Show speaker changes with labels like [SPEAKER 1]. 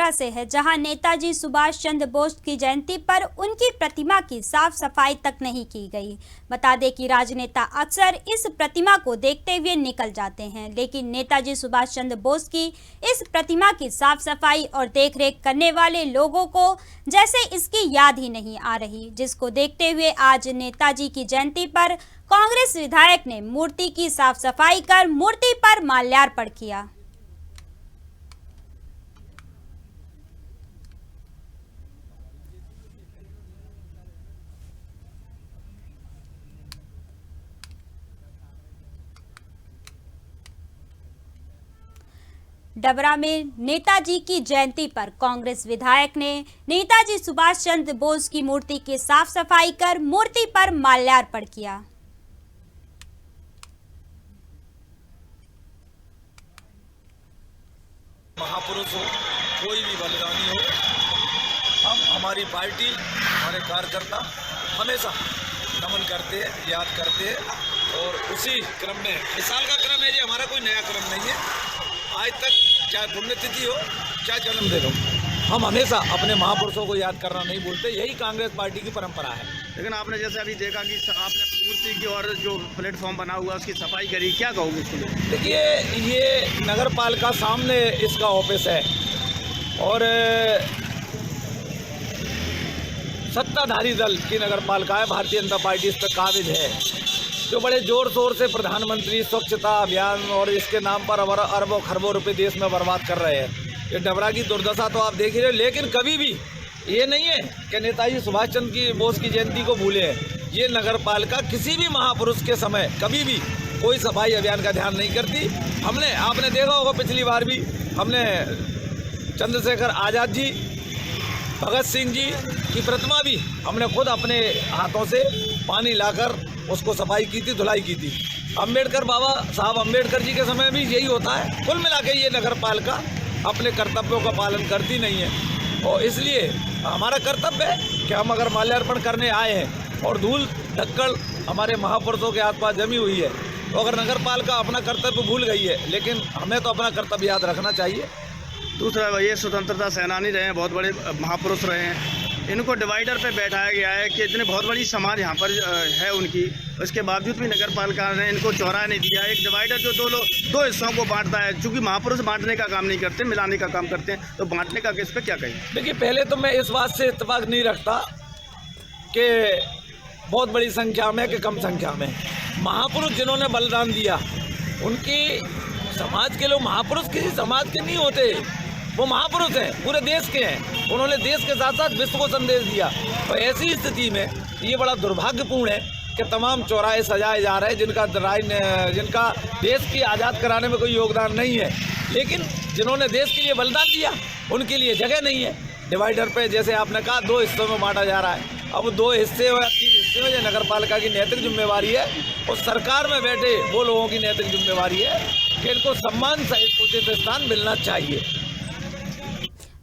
[SPEAKER 1] डबरा से है, जहां नेताजी सुभाष चंद्र बोस की जयंती पर उनकी प्रतिमा की साफ सफाई तक नहीं की गई। बता दें कि राजनेता अक्सर इस प्रतिमा को देखते हुए निकल जाते हैं, लेकिन नेताजी सुभाष चंद्र बोस की इस प्रतिमा की साफ सफाई और देखरेख करने वाले लोगों को जैसे इसकी याद ही नहीं आ रही, जिसको देखते हुए आज नेताजी की जयंती पर कांग्रेस विधायक ने मूर्ति की साफ सफाई कर मूर्ति पर माल्यार्पण किया। डबरा में नेताजी की जयंती पर कांग्रेस विधायक ने नेताजी सुभाष चंद्र बोस की मूर्ति की साफ सफाई कर मूर्ति पर माल्यार्पण किया।
[SPEAKER 2] महापुरुष हो, कोई भी बलिदानी हो, हम हमारी पार्टी, हमारे कार्यकर्ता हमेशा नमन करते हैं, याद करते हैं। और उसी क्रम में इस साल का क्रम है, ये हमारा कोई नया क्रम नहीं है। आज तक चाहे पुण्यतिथि हो चाहे जन्मदिन हो, हम हमेशा अपने महापुरुषों को याद करना नहीं भूलते। यही कांग्रेस पार्टी की परंपरा है।
[SPEAKER 3] लेकिन आपने जैसे अभी देखा कि आपने मूर्ति की और जो प्लेटफॉर्म बना हुआ उसकी सफाई करी, क्या कहोगे इसके लिए?
[SPEAKER 2] देखिए, ये नगर पालिका सामने इसका ऑफिस है और सत्ताधारी दल की नगर पालिका है। भारतीय जनता पार्टी इस पर काबिज है, जो बड़े जोर शोर से प्रधानमंत्री स्वच्छता अभियान और इसके नाम पर अरबों खरबों रुपए देश में बर्बाद कर रहे हैं। ये डबरा की दुर्दशा तो आप देख ही रहे हो। लेकिन कभी भी ये नहीं है कि नेताजी सुभाष चंद्र बोस की जयंती को भूले हैं। ये नगर पालिका किसी भी महापुरुष के समय कभी भी कोई सफाई अभियान का ध्यान नहीं करती। आपने देखा होगा, पिछली बार भी हमने चंद्रशेखर आज़ाद जी, भगत सिंह जी की प्रतिमा भी हमने खुद अपने हाथों से पानी लाकर उसको सफाई की थी, धुलाई की थी। बाबा साहब अम्बेडकर जी के समय भी यही होता है। कुल मिला के ये नगर पालिका अपने कर्तव्यों का पालन करती नहीं है, और इसलिए हमारा कर्तव्य है कि हम अगर माल्यार्पण करने आए हैं और धूल ढक्कड़ हमारे महापुरुषों के आसपास जमी हुई है, तो अगर नगर पालिका अपना कर्तव्य भूल गई है, लेकिन हमें तो अपना कर्तव्य याद रखना चाहिए।
[SPEAKER 3] दूसरा, ये स्वतंत्रता सेनानी रहे हैं, बहुत बड़े महापुरुष रहे हैं। इनको डिवाइडर पे बैठाया गया है कि इतने बहुत बड़ी समाज यहाँ पर है उनकी, उसके बावजूद भी नगर पालिका ने इनको चौराहा नहीं दिया। एक डिवाइडर जो दो हिस्सों को बांटता है, चूँकि महापुरुष बांटने का काम नहीं करते, मिलाने का काम करते हैं, तो बांटने का किस पे क्या कहें?
[SPEAKER 2] देखिए, पहले तो मैं इस बात से इत्तेफाक नहीं रखता कि बहुत बड़ी संख्या में कि कम संख्या में। महापुरुष जिन्होंने बलिदान दिया, उनकी समाज के लोग महापुरुष किसी समाज के नहीं होते, वो महापुरुष हैं, पूरे देश के हैं। उन्होंने देश के साथ साथ विश्व को संदेश दिया। और ऐसी स्थिति में ये बड़ा दुर्भाग्यपूर्ण है कि तमाम चौराहे सजाए जा रहे हैं जिनका देश की आज़ाद कराने में कोई योगदान नहीं है, लेकिन जिन्होंने देश के लिए बलिदान दिया उनके लिए जगह नहीं है। डिवाइडर पे जैसे आपने कहा 2 हिस्सों में बांटा जा रहा है। अब 2 हिस्से हो या 3 हिस्से हो, ये नगर पालिका की नैतिक जिम्मेवारी है और सरकार में बैठे वो लोगों की नैतिक जिम्मेवारी है कि इनको सम्मान सहित उचित स्थान मिलना चाहिए।